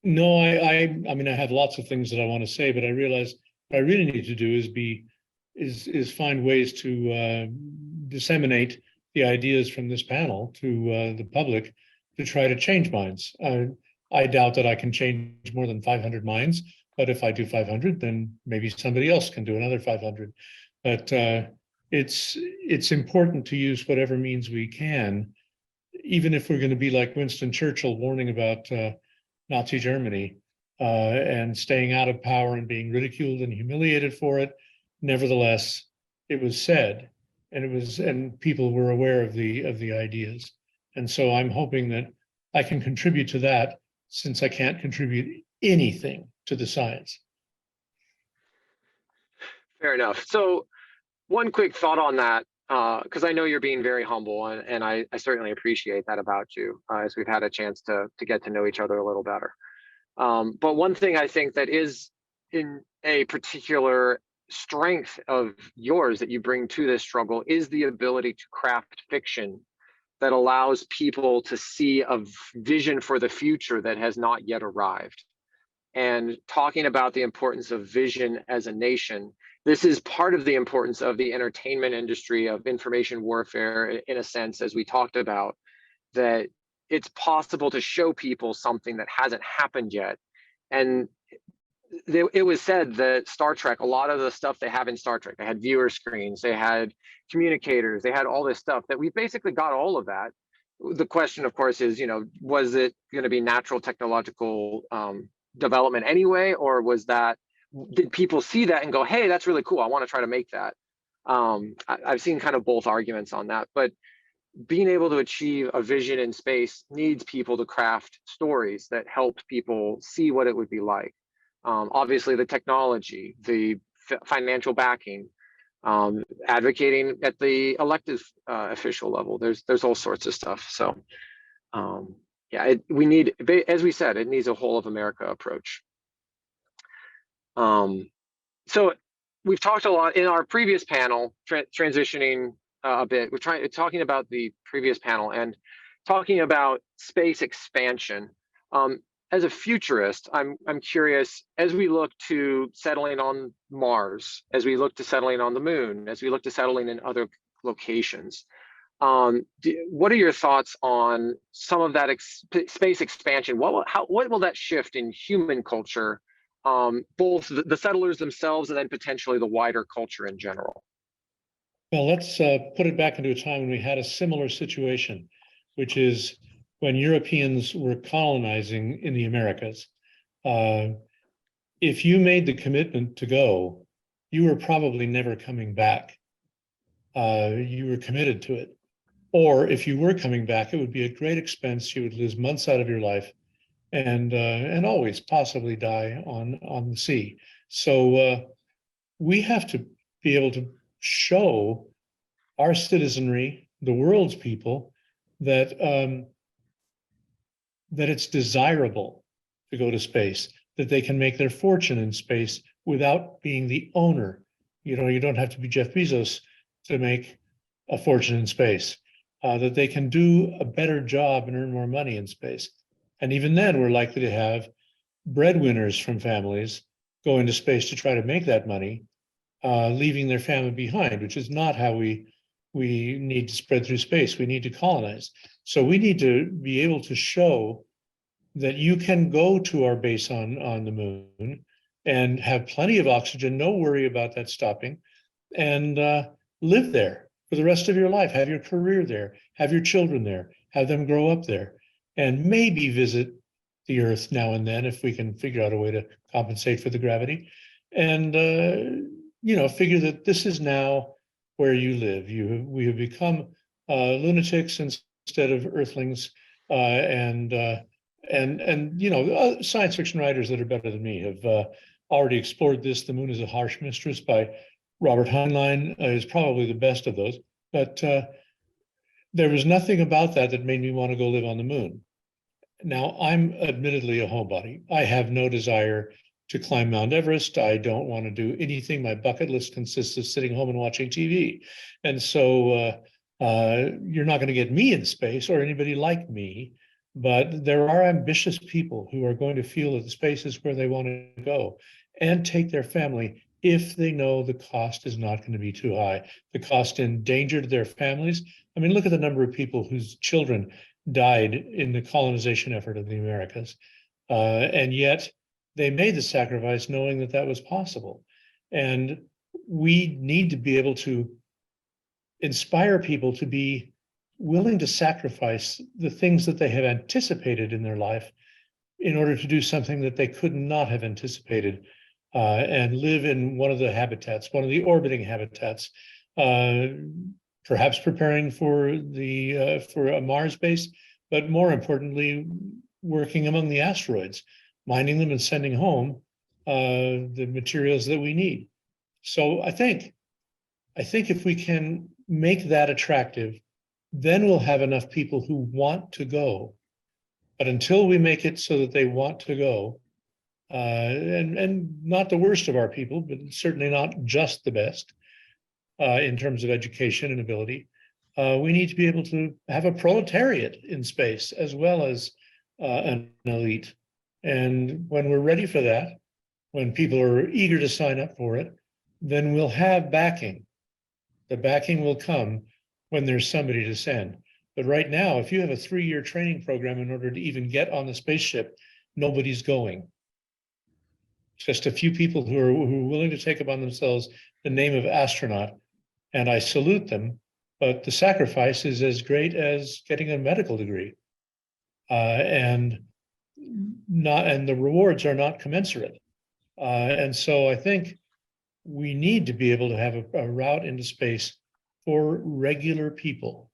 No, I mean, I have lots of things that I want to say, but I realize what I really need to do is find ways to disseminate the ideas from this panel to the public to try to change minds. I doubt that I can change more than 500 minds, but if I do 500, then maybe somebody else can do another 500. But it's important to use whatever means we can, even if we're going to be like Winston Churchill warning about Nazi Germany and staying out of power and being ridiculed and humiliated for it. Nevertheless, it was said, and people were aware of the ideas. And so I'm hoping that I can contribute to that, since I can't contribute anything to the science. Fair enough. So one quick thought on that, because I know you're being very humble, and I certainly appreciate that about you, as we've had a chance to get to know each other a little better. But one thing I think that is in a particular strength of yours that you bring to this struggle is the ability to craft fiction that allows people to see a vision for the future that has not yet arrived. And talking about the importance of vision as a nation, this is part of the importance of the entertainment industry, of information warfare, in a sense, as we talked about, that it's possible to show people something that hasn't happened yet. And it was said that Star Trek, a lot of the stuff they have in Star Trek, they had viewer screens, they had communicators, they had all this stuff that we basically got all of that. The question, of course, is, was it going to be natural technological development anyway, or did people see that and go, hey, that's really cool, I want to try to make that? I've seen kind of both arguments on that, but being able to achieve a vision in space needs people to craft stories that help people see what it would be like. Obviously, the technology, the financial backing, advocating at the elected official level. There's all sorts of stuff. So, yeah, we need, as we said, it needs a whole of America approach. So we've talked a lot in our previous panel, transitioning a bit. We're talking about the previous panel and talking about space expansion. As a futurist, I'm curious, as we look to settling on Mars, as we look to settling on the moon, as we look to settling in other locations, what are your thoughts on some of that space expansion? What will that shift in human culture, both the settlers themselves and then potentially the wider culture in general? Well, let's put it back into a time when we had a similar situation, which is when Europeans were colonizing in the Americas. If you made the commitment to go, you were probably never coming back. You were committed to it. Or if you were coming back, it would be a great expense. You would lose months out of your life and always possibly die on the sea. So we have to be able to show our citizenry, the world's people, that that it's desirable to go to space, that they can make their fortune in space without being the owner. You don't have to be Jeff Bezos to make a fortune in space, that they can do a better job and earn more money in space. And even then, we're likely to have breadwinners from families go into space to try to make that money, leaving their family behind, which is not how we need to spread through space. We need to colonize. So we need to be able to show that you can go to our base on the moon and have plenty of oxygen, no worry about that stopping, and live there for the rest of your life, have your career there, have your children there, have them grow up there, and maybe visit the Earth now and then if we can figure out a way to compensate for the gravity. And, figure that this is now where you live. We have become lunatics instead of Earthlings, and science fiction writers that are better than me have already explored this. The Moon is a Harsh Mistress by Robert Heinlein is probably the best of those. But there was nothing about that made me want to go live on the moon. Now, I'm admittedly a homebody. I have no desire to climb Mount Everest. I don't want to do anything. My bucket list consists of sitting home and watching TV. And so you're not going to get me in space or anybody like me. But there are ambitious people who are going to feel that the space is where they want to go and take their family if they know the cost is not going to be too high. The cost in danger to their families. I mean, look at the number of people whose children died in the colonization effort of the Americas. And yet they made the sacrifice knowing that that was possible. And we need to be able to inspire people to be willing to sacrifice the things that they have anticipated in their life in order to do something that they could not have anticipated, and live in one of the habitats, one of the orbiting habitats, perhaps preparing for a Mars base, but more importantly, working among the asteroids, mining them and sending home the materials that we need. So I think if we can make that attractive, then we'll have enough people who want to go. But until we make it so that they want to go, and not the worst of our people, but certainly not just the best in terms of education and ability, we need to be able to have a proletariat in space as well as an elite. And when we're ready for that, when people are eager to sign up for it, then we'll have backing. The backing will come when there's somebody to send. But right now, if you have a 3-year training program in order to even get on the spaceship, nobody's going. Just a few people who are willing to take upon themselves the name of astronaut, and I salute them, but the sacrifice is as great as getting a medical degree. And the rewards are not commensurate. And so I think we need to be able to have a route into space for regular people.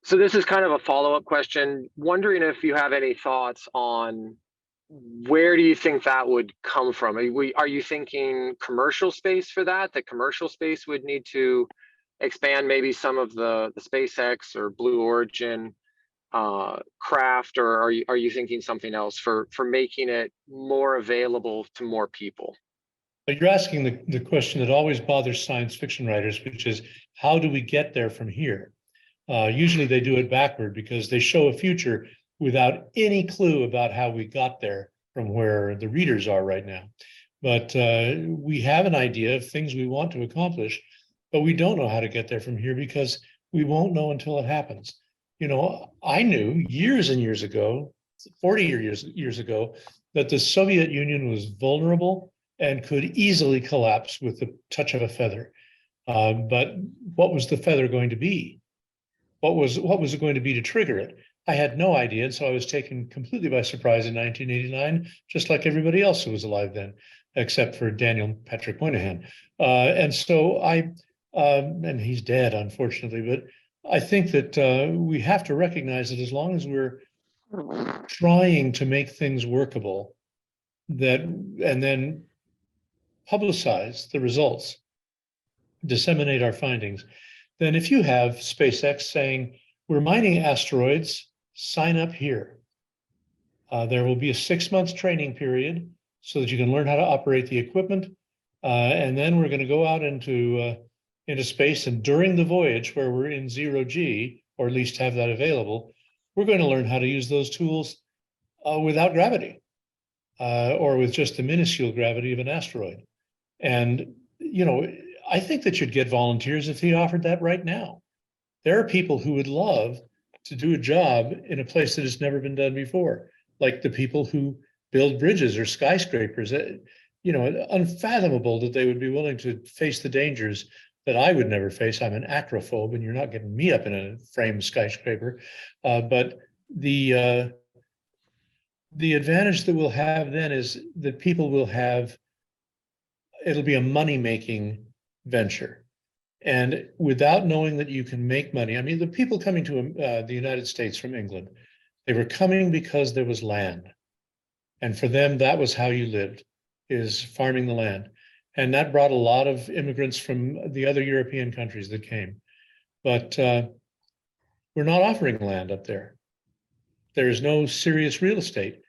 So this is kind of a follow-up question. Wondering if you have any thoughts on where do you think that would come from? Are you thinking commercial space for that? That commercial space would need to expand maybe some of the SpaceX or Blue Origin craft, or are you thinking something else for making it more available to more people? But you're asking the question that always bothers science fiction writers, which is, how do we get there from here? Usually they do it backward because they show a future without any clue about how we got there from where the readers are right now. But we have an idea of things we want to accomplish, but we don't know how to get there from here because we won't know until it happens. You know, I knew years and years ago, 40 years ago, that the Soviet Union was vulnerable and could easily collapse with the touch of a feather. But what was the feather going to be? What was it going to be to trigger it? I had no idea, and so I was taken completely by surprise in 1989, just like everybody else who was alive then, except for Daniel Patrick Moynihan. And so and he's dead, unfortunately, but I think that we have to recognize that as long as we're trying to make things workable, and then publicize the results, disseminate our findings, then if you have SpaceX saying, we're mining asteroids, sign up here. There will be a 6-month training period so that you can learn how to operate the equipment. And then we're going to go out into space. And during the voyage, where we're in 0G, or at least have that available, we're going to learn how to use those tools without gravity, or with just the minuscule gravity of an asteroid. And, you know, I think that you'd get volunteers if he offered that right now. There are people who would love to do a job in a place that has never been done before, like the people who build bridges or skyscrapers. You know, unfathomable that they would be willing to face the dangers that I would never face. I'm an acrophobe, and you're not getting me up in a framed skyscraper. But the advantage that we'll have then is that people will have, it'll be a money-making venture. And without knowing that you can make money, I mean, the people coming to the United States from England, they were coming because there was land. And for them, that was how you lived, is farming the land. And that brought a lot of immigrants from the other European countries that came. But we're not offering land up there. There is no serious real estate.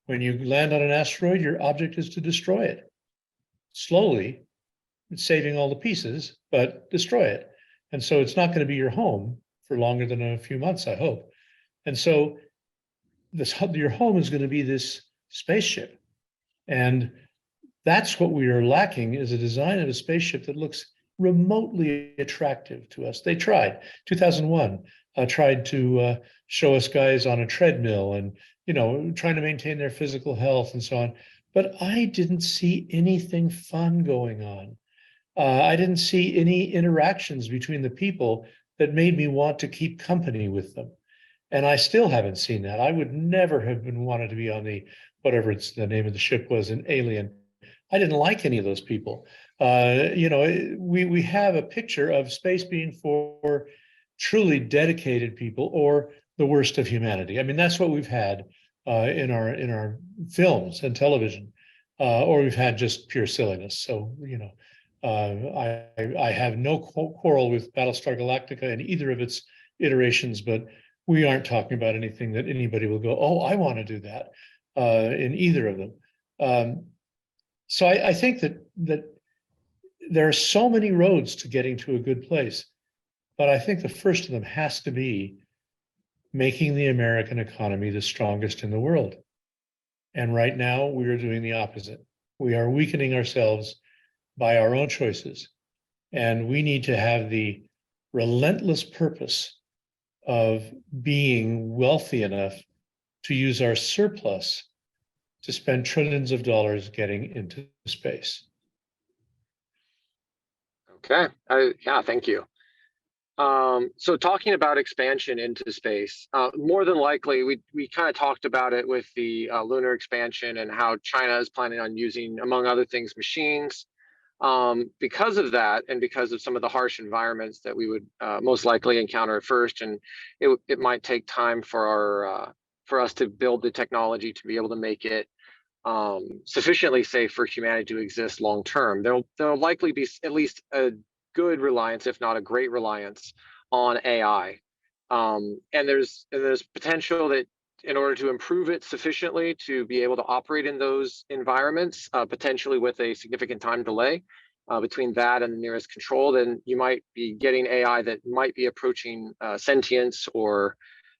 When you land on an asteroid, your object is to destroy it. Slowly, saving all the pieces, but destroy it. And so it's not going to be your home for longer than a few months, I hope. And so your home is going to be this spaceship. And that's what we are lacking, is a design of a spaceship that looks remotely attractive to us. They tried. 2001 tried to show us guys on a treadmill and, trying to maintain their physical health and so on. But I didn't see anything fun going on. I didn't see any interactions between the people that made me want to keep company with them. And I still haven't seen that. I would never have been wanted to be on whatever the name of the ship was, an Alien. I didn't like any of those people. We have a picture of space being for truly dedicated people or the worst of humanity. I mean, that's what we've had in our films and television, or we've had just pure silliness. So, I have no quarrel with Battlestar Galactica in either of its iterations, but we aren't talking about anything that anybody will go, oh, I want to do that in either of them. So I think that there are so many roads to getting to a good place, but I think the first of them has to be making the American economy the strongest in the world. And right now we are doing the opposite. We are weakening ourselves by our own choices. And we need to have the relentless purpose of being wealthy enough to use our surplus to spend trillions of dollars getting into space. Okay. Yeah, thank you. So talking about expansion into space, more than likely, we kind of talked about it with the lunar expansion and how China is planning on using, among other things, machines. Because of that, and because of some of the harsh environments that we would most likely encounter at first, and it might take time for us to build the technology to be able to make it sufficiently safe for humanity to exist long term. There'll likely be at least a good reliance, if not a great reliance, on AI. And there's potential that in order to improve it sufficiently to be able to operate in those environments, potentially with a significant time delay between that and the nearest control, then you might be getting AI that might be approaching sentience or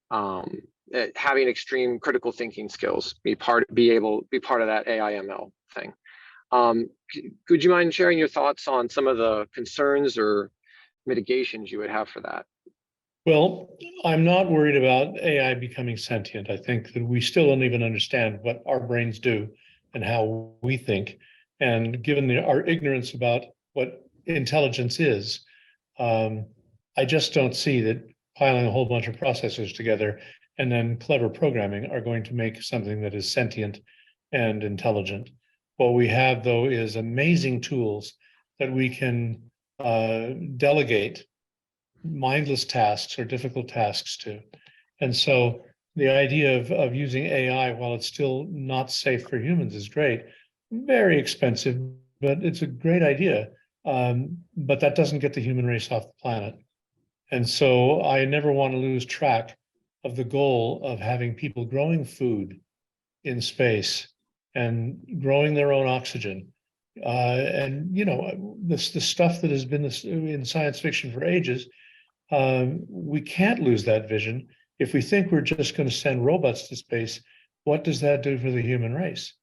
having extreme critical thinking skills, be part of that AI/ML thing. Could you mind sharing your thoughts on some of the concerns or mitigations you would have for that? Well, I'm not worried about AI becoming sentient. I think that we still don't even understand what our brains do and how we think. And given our ignorance about what intelligence is, I just don't see that piling a whole bunch of processors together and then clever programming are going to make something that is sentient and intelligent. What we have, though, is amazing tools that we can delegate mindless tasks or difficult tasks to. And so the idea of using AI while it's still not safe for humans is great. Very expensive, but it's a great idea. But that doesn't get the human race off the planet. And so I never want to lose track of the goal of having people growing food in space and growing their own oxygen. And the stuff that has been in science fiction for ages, we can't lose that vision. If we think we're just going to send robots to space, what does that do for the human race?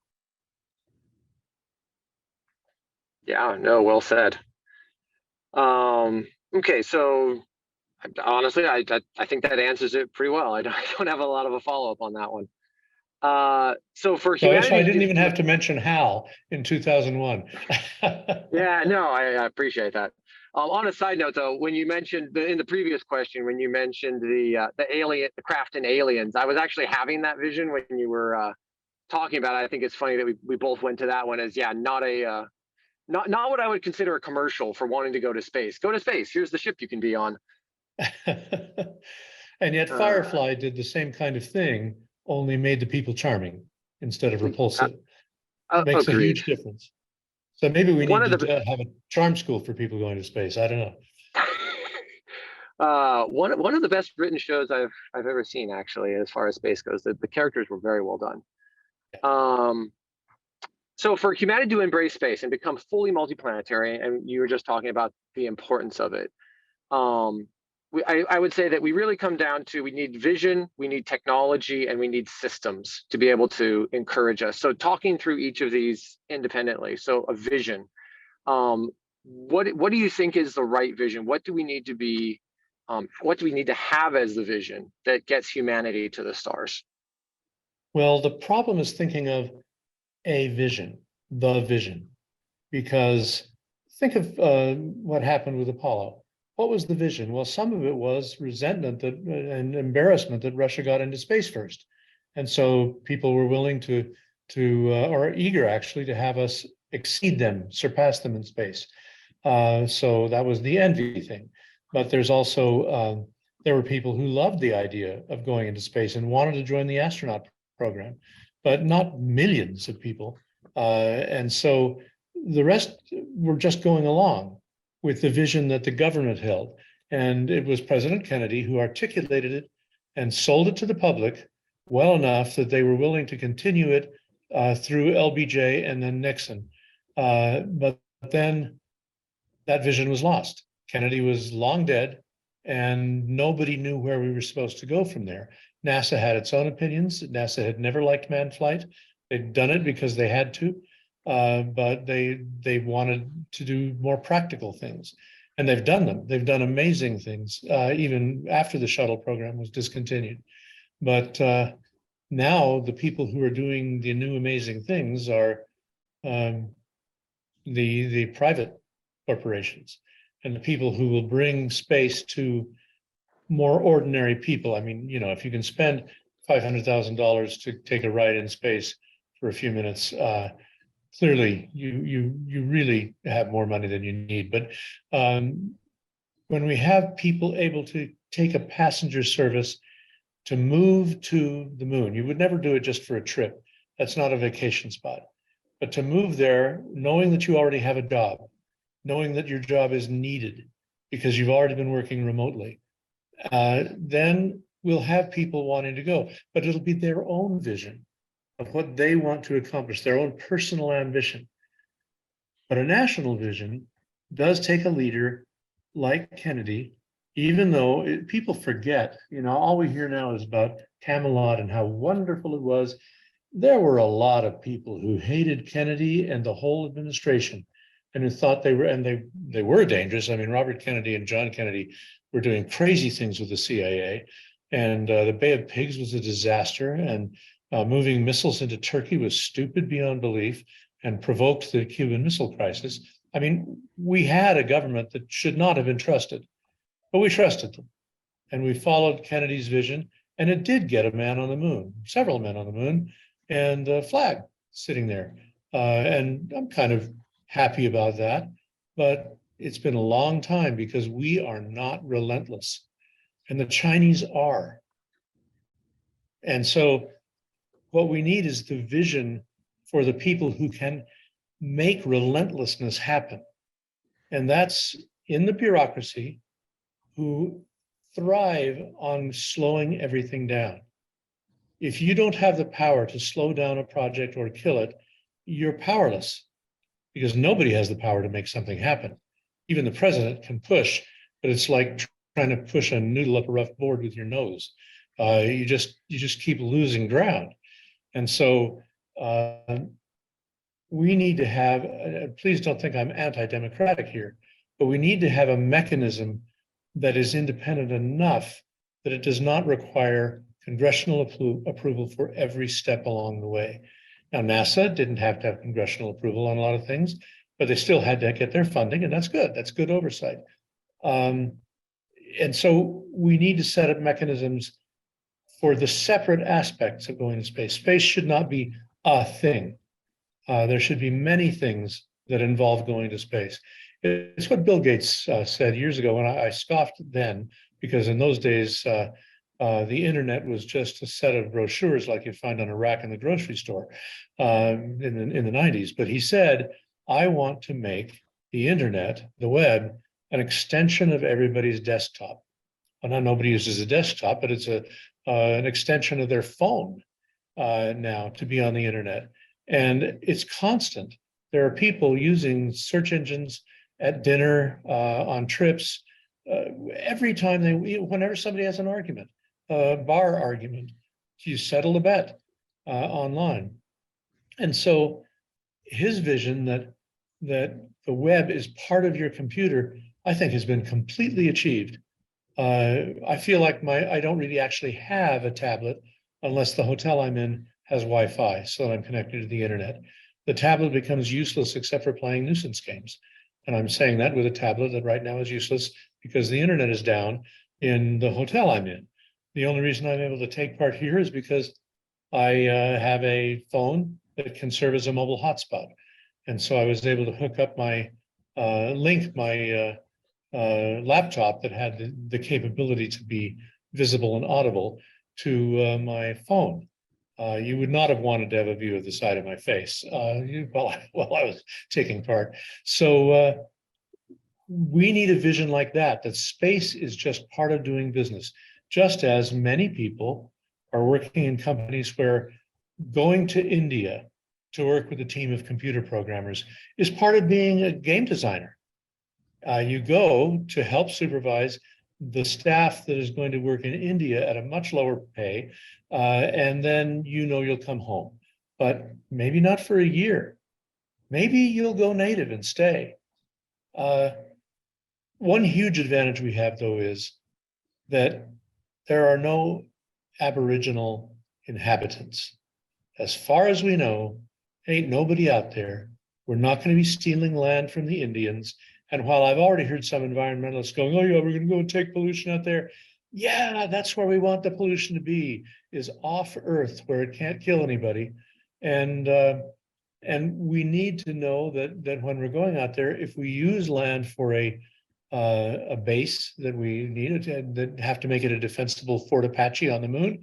Yeah, no, well said. Okay, so honestly, I think that answers it pretty well. I don't have a lot of a follow-up on that one. So for humanity, so I didn't even have to mention HAL in 2001. Yeah, no, I appreciate that. On a side note, though, when you mentioned in the previous question, when you mentioned the craft and aliens, I was actually having that vision when you were talking about it. I think it's funny that we both went to that one as, yeah, not what I would consider a commercial for wanting to go to space. Go to space. Here's the ship you can be on. And yet Firefly did the same kind of thing, only made the people charming instead of repulsive. Makes a huge difference. So maybe we need to have a charm school for people going to space. I don't know. One of the best written shows I've ever seen, actually, as far as space goes. The characters were very well done. So for humanity to embrace space and become fully multiplanetary, and you were just talking about the importance of it, I would say that we really come down to, we need vision, we need technology, and we need systems to be able to encourage us. So talking through each of these independently. So a vision, what do you think is the right vision? What do we need to be, what do we need to have as the vision that gets humanity to the stars? Well, the problem is thinking of a vision, the vision, because think of what happened with Apollo. What was the vision? Well, some of it was resentment that and embarrassment that Russia got into space first, and so people were willing to or eager actually to have us exceed them, surpass them in space. So that was the envy thing. But there's also there were people who loved the idea of going into space and wanted to join the astronaut program, but not millions of people. And so the rest were just going along with the vision that the government held. And it was President Kennedy who articulated it and sold it to the public well enough that they were willing to continue it through LBJ and then Nixon. But then that vision was lost. Kennedy was long dead, and nobody knew where we were supposed to go from there. NASA had its own opinions. NASA had never liked manned flight. They'd done it because they had to, but they wanted to do more practical things, and they've done them. They've done amazing things, even after the shuttle program was discontinued. But now the people who are doing the new amazing things are the private corporations and the people who will bring space to more ordinary people. I mean, you know, if you can spend $500,000 to take a ride in space for a few minutes, clearly you really have more money than you need. But when we have people able to take a passenger service to move to the moon, you would never do it just for a trip. That's not a vacation spot. But to move there, knowing that you already have a job, knowing that your job is needed because you've already been working remotely, then we'll have people wanting to go. But it'll be their own vision of what they want to accomplish, their own personal ambition. But a national vision does take a leader like Kennedy, even though people forget, you know, all we hear now is about Camelot and how wonderful it was. There were a lot of people who hated Kennedy and the whole administration and who thought they were, and they were dangerous. I mean, Robert Kennedy and John Kennedy were doing crazy things with the CIA, and the Bay of Pigs was a disaster, and moving missiles into Turkey was stupid beyond belief and provoked the Cuban Missile Crisis. I mean, we had a government that should not have been trusted, but we trusted them. And we followed Kennedy's vision, and it did get a man on the moon, several men on the moon, and a flag sitting there. And I'm kind of happy about that, but it's been a long time because we are not relentless, and the Chinese are. And so what we need is the vision for the people who can make relentlessness happen. And that's in the bureaucracy, who thrive on slowing everything down. If you don't have the power to slow down a project or kill it, you're powerless, because nobody has the power to make something happen. Even the president can push, but it's like trying to push a noodle up a rough board with your nose. You just keep losing ground. And so we need to have, please don't think I'm anti-democratic here, but we need to have a mechanism that is independent enough that it does not require congressional approval for every step along the way. Now, NASA didn't have to have congressional approval on a lot of things, but they still had to get their funding, and that's good. That's good oversight. And so we need to set up mechanisms for the separate aspects of going to space. Space should not be a thing. There should be many things that involve going to space. It's what Bill Gates said years ago, and I scoffed then, because in those days, the internet was just a set of brochures like you find on a rack in the grocery store in the 90s. But he said, I want to make the internet, the web, an extension of everybody's desktop. Well, not nobody uses a desktop, but it's an extension of their phone now to be on the internet. And it's constant. There are people using search engines at dinner, on trips, every time whenever somebody has an argument, a bar argument, you settle a bet online. And so his vision that the web is part of your computer, I think has been completely achieved. I feel like I don't really actually have a tablet unless the hotel I'm in has Wi-Fi, so that I'm connected to the internet. The tablet becomes useless except for playing nuisance games. And I'm saying that with a tablet that right now is useless because the internet is down in the hotel I'm in. The only reason I'm able to take part here is because I have a phone that can serve as a mobile hotspot. And so I was able to hook up my link my laptop that had the capability to be visible and audible to my phone. You would not have wanted to have a view of the side of my face while I was taking part. So we need a vision like that, that space is just part of doing business, just as many people are working in companies where going to India to work with a team of computer programmers is part of being a game designer. You go to help supervise the staff that is going to work in India at a much lower pay, and then you'll come home. But maybe not for a year. Maybe you'll go native and stay. One huge advantage we have, though, is that there are no Aboriginal inhabitants. As far as we know, ain't nobody out there. We're not going to be stealing land from the Indians. And while I've already heard some environmentalists going, oh yeah, we're going to go and take pollution out there. Yeah, that's where we want the pollution to be, is off Earth where it can't kill anybody. And we need to know that when we're going out there, if we use land for a base that we need, that have to make it a defensible Fort Apache on the moon,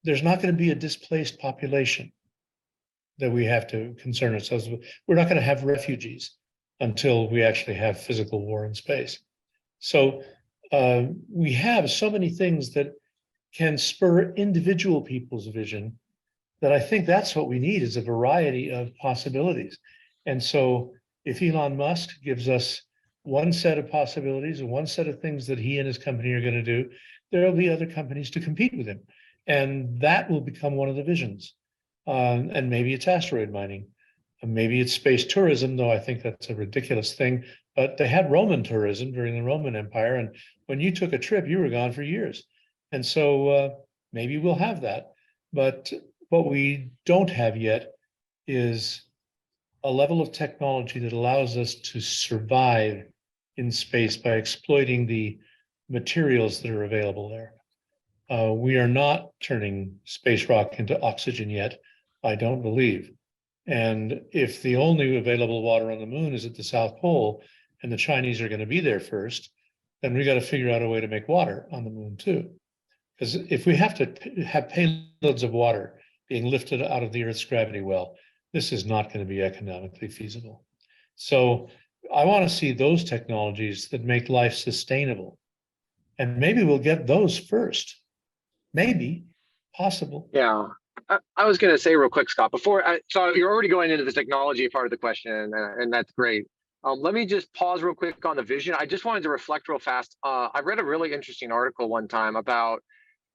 there's not going to be a displaced population that we have to concern ourselves with. We're not going to have refugees until we actually have physical war in space. So we have so many things that can spur individual people's vision that I think that's what we need, is a variety of possibilities. And so if Elon Musk gives us one set of possibilities and one set of things that he and his company are going to do, there will be other companies to compete with him. And that will become one of the visions. And maybe it's asteroid mining. Maybe it's space tourism, though I think that's a ridiculous thing. But they had Roman tourism during the Roman Empire. And when you took a trip, you were gone for years. And so maybe we'll have that. But what we don't have yet is a level of technology that allows us to survive in space by exploiting the materials that are available there. We are not turning space rock into oxygen yet, I don't believe. And if the only available water on the moon is at the South Pole and the Chinese are going to be there first, then we got to figure out a way to make water on the moon too. Because if we have to have payloads of water being lifted out of the Earth's gravity well, this is not going to be economically feasible. So I want to see those technologies that make life sustainable. And maybe we'll get those first. Maybe, possible. Yeah. I was going to say real quick, Scott, so you're already going into the technology part of the question, and that's great. Let me just pause real quick on the vision. I just wanted to reflect real fast. I read a really interesting article one time about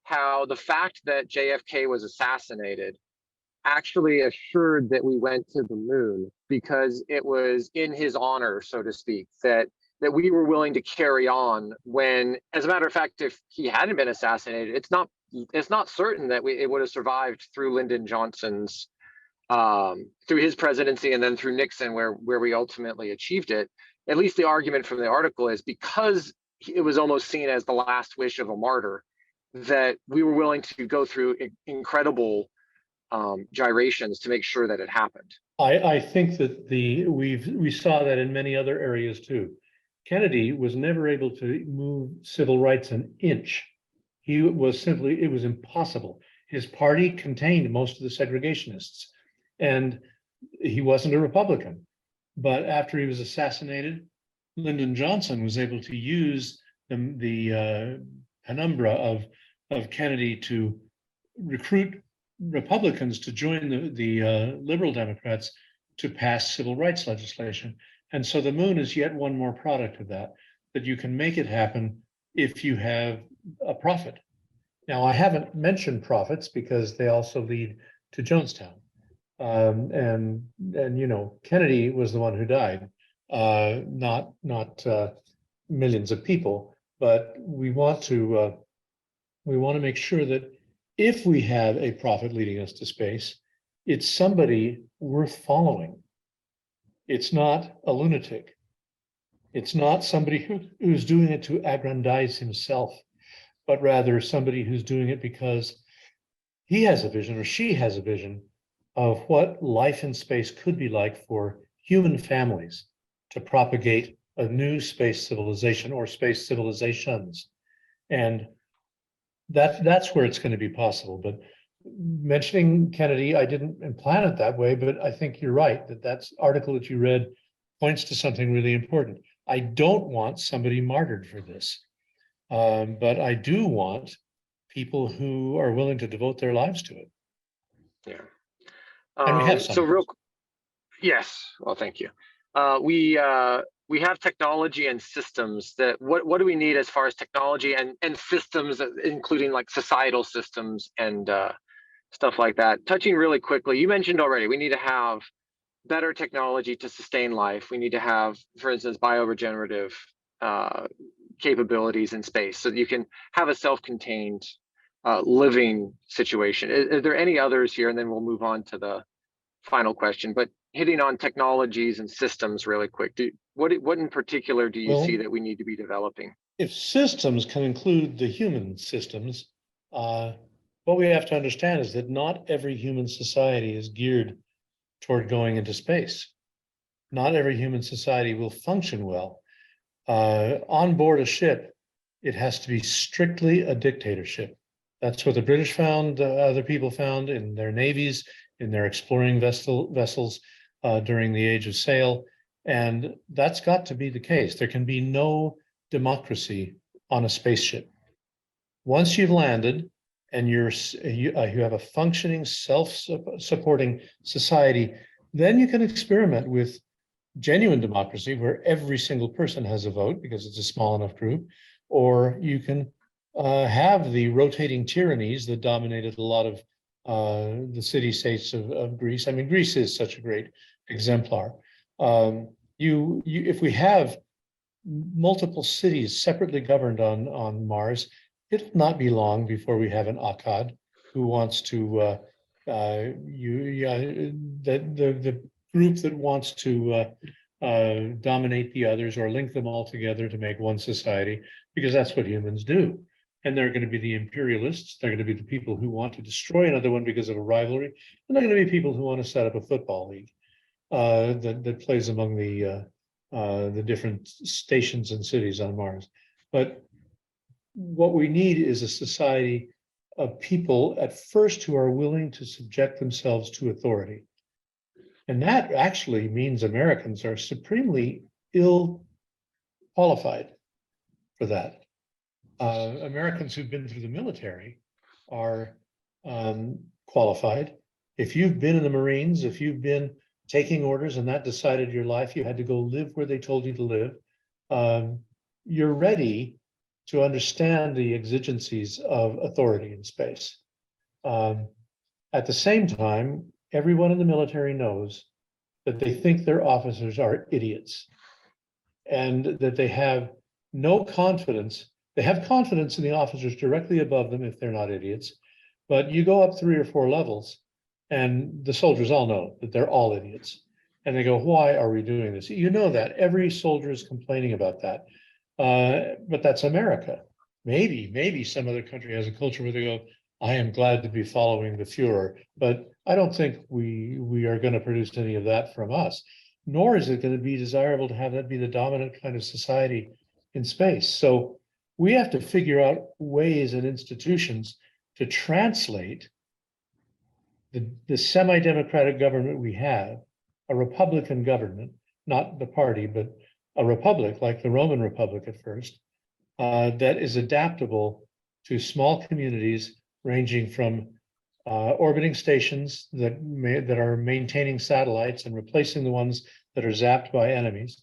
how the fact that JFK was assassinated actually assured that we went to the moon, because it was in his honor, so to speak, that we were willing to carry on when, as a matter of fact, if he hadn't been assassinated, it's not certain that it would have survived through Lyndon Johnson's, through his presidency, and then through Nixon, where we ultimately achieved it. At least the argument from the article is because it was almost seen as the last wish of a martyr, that we were willing to go through incredible gyrations to make sure that it happened. I think that we saw that in many other areas too. Kennedy was never able to move civil rights an inch. It was impossible. His party contained most of the segregationists, and he wasn't a Republican. But after he was assassinated, Lyndon Johnson was able to use the penumbra of Kennedy to recruit Republicans to join the liberal Democrats to pass civil rights legislation. And so the moon is yet one more product of that. that you can make it happen if you have a profit. Now, I haven't mentioned profits because they also lead to Jonestown. And you know, Kennedy was the one who died, not millions of people. But we want to make sure that if we have a prophet leading us to space, it's somebody worth following. It's not a lunatic. It's not somebody who's doing it to aggrandize himself, but rather somebody who's doing it because he has a vision or she has a vision of what life in space could be like for human families to propagate a new space civilization or space civilizations. And that's where it's going to be possible. But mentioning Kennedy, I didn't plan it that way, but I think you're right that article that you read points to something really important. I don't want somebody martyred for this, but I do want people who are willing to devote their lives to it. Yeah. And we have some. Yes. Well, thank you. We have technology and systems that what do we need as far as technology and systems, including like societal systems and stuff like that. Touching really quickly, you mentioned already, we need to have better technology to sustain life. We need to have, for instance, bioregenerative capabilities in space so that you can have a self-contained living situation. Are there any others here? And then we'll move on to the final question. But hitting on technologies and systems really quick, what in particular do you see that we need to be developing? If systems can include the human systems, what we have to understand is that not every human society is geared toward going into space. Not every human society will function well. On board a ship, it has to be strictly a dictatorship. That's what the British found, other people found in their navies, in their exploring vessels during the age of sail. And that's got to be the case. There can be no democracy on a spaceship. Once you've landed and you have a functioning, self-supporting society, then you can experiment with genuine democracy where every single person has a vote because it's a small enough group, or you can have the rotating tyrannies that dominated a lot of the city-states of Greece. I mean, Greece is such a great exemplar. If we have multiple cities separately governed on Mars, it'll not be long before we have an Akkad who wants to the group that wants to dominate the others or link them all together to make one society, because that's what humans do. And they're going to be the imperialists. They're going to be the people who want to destroy another one because of a rivalry. And they're going to be people who want to set up a football league that plays among the different stations and cities on Mars. But what we need is a society of people at first who are willing to subject themselves to authority. And that actually means Americans are supremely ill qualified for that. Americans who've been through the military are qualified. If you've been in the Marines, if you've been taking orders and that decided your life, you had to go live where they told you to live, you're ready to understand the exigencies of authority in space. At the same time, everyone in the military knows that they think their officers are idiots and that they have no confidence. They have confidence in the officers directly above them if they're not idiots, but you go up 3 or 4 levels and the soldiers all know that they're all idiots. And they go, why are we doing this? You know that. Every soldier is complaining about that. But that's America. Maybe some other country has a culture where they go, I am glad to be following the Fuhrer, but I don't think we are going to produce any of that from us, nor is it going to be desirable to have that be the dominant kind of society in space. So we have to figure out ways and institutions to translate the semi-democratic government we have, a Republican government, not the party, but a republic like the Roman Republic at first, that is adaptable to small communities ranging from orbiting stations that are maintaining satellites and replacing the ones that are zapped by enemies,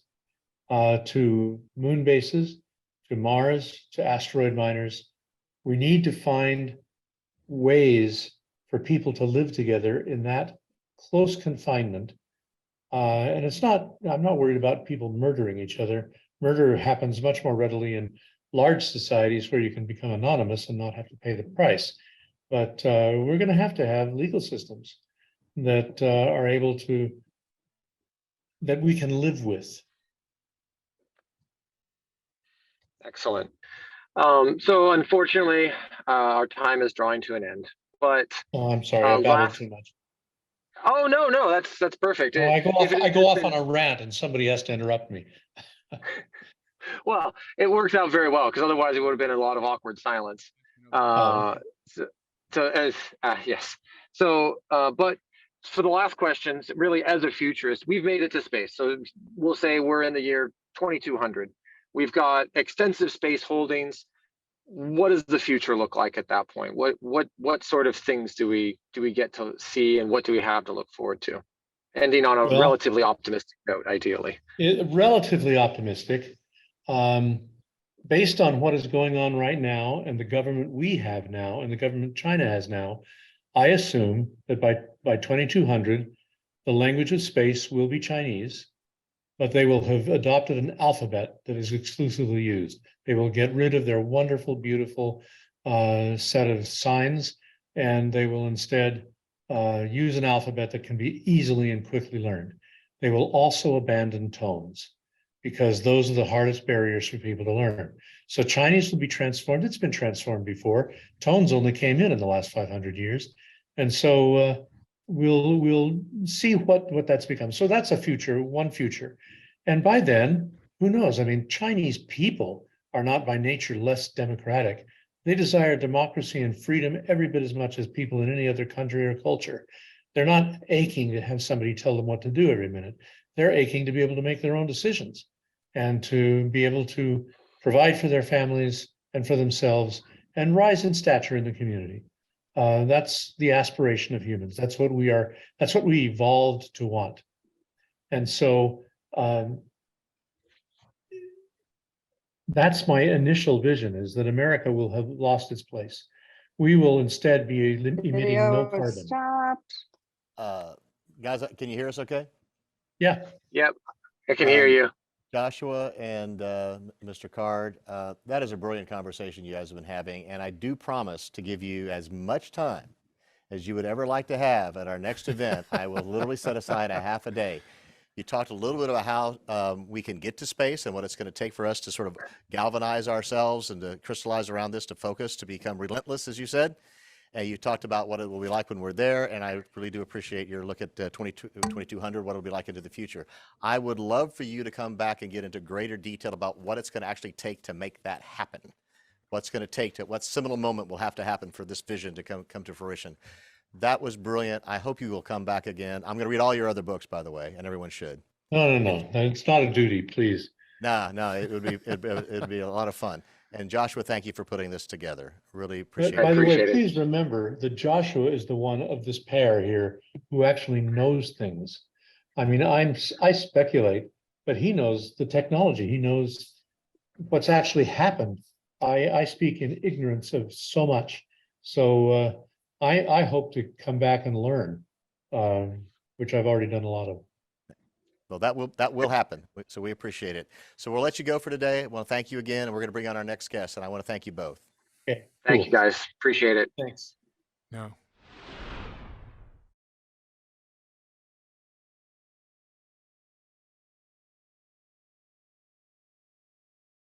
to moon bases, to Mars, to asteroid miners. We need to find ways for people to live together in that close confinement. And I'm not worried about people murdering each other. Murder happens much more readily in large societies where you can become anonymous and not have to pay the price. But we're going to have legal systems that are able to, that we can live with. Excellent. So unfortunately, our time is drawing to an end. But Oh, I'm sorry, I babbled too much. Oh no, that's perfect. No, I go off on a rant, and somebody has to interrupt me. Well, it works out very well because otherwise it would have been a lot of awkward silence. Yes. So, but for the last questions, really, as a futurist, we've made it to space. So we'll say we're in the year 2200. We've got extensive space holdings. What does the future look like at that point? What sort of things do we get to see, and what do we have to look forward to? Ending on a relatively optimistic note, ideally. Relatively optimistic. Based on what is going on right now and the government we have now and the government China has now, I assume that by 2200, the language of space will be Chinese, but they will have adopted an alphabet that is exclusively used. They will get rid of their wonderful, beautiful set of signs, and they will instead use an alphabet that can be easily and quickly learned. They will also abandon tones, because those are the hardest barriers for people to learn. So Chinese will be transformed. It's been transformed before. Tones only came in the last 500 years. And so we'll see what that's become. So that's one future. And by then, who knows? I mean, Chinese people are not by nature less democratic. They desire democracy and freedom every bit as much as people in any other country or culture. They're not aching to have somebody tell them what to do every minute. They're aching to be able to make their own decisions and to be able to provide for their families and for themselves and rise in stature in the community. That's the aspiration of humans. That's what we are. That's what we evolved to want. And so that's my initial vision, is that America will have lost its place. We will instead be emitting no carbon. Guys, can you hear us okay? Yeah. Yep, I can hear you. Joshua and Mr. Card, that is a brilliant conversation you guys have been having, and I do promise to give you as much time as you would ever like to have at our next event. I will literally set aside a half a day. You talked a little bit about how we can get to space and what it's going to take for us to sort of galvanize ourselves and to crystallize around this, to focus, to become relentless, as you said. And you talked about what it will be like when we're there, and I really do appreciate your look at 2200, what it'll be like into the future. I would love for you to come back and get into greater detail about what it's going to actually take to make that happen. What's going to take to, what seminal moment will have to happen for this vision to come to fruition. That was brilliant. I hope you will come back again. I'm going to read all your other books, by the way, and everyone should. No. It's not a duty, please. No, it'd be a lot of fun. And Joshua, thank you for putting this together. Really appreciate it. By the way, please remember that Joshua is the one of this pair here who actually knows things. I mean, I speculate, but he knows the technology. He knows what's actually happened. I speak in ignorance of so much. So I hope to come back and learn, which I've already done a lot of. Well, that will happen. So we appreciate it. So we'll let you go for today. I want to thank you again, and we're going to bring on our next guest, and I want to thank you both. Okay, Thank you, guys. Appreciate it. Thanks. No.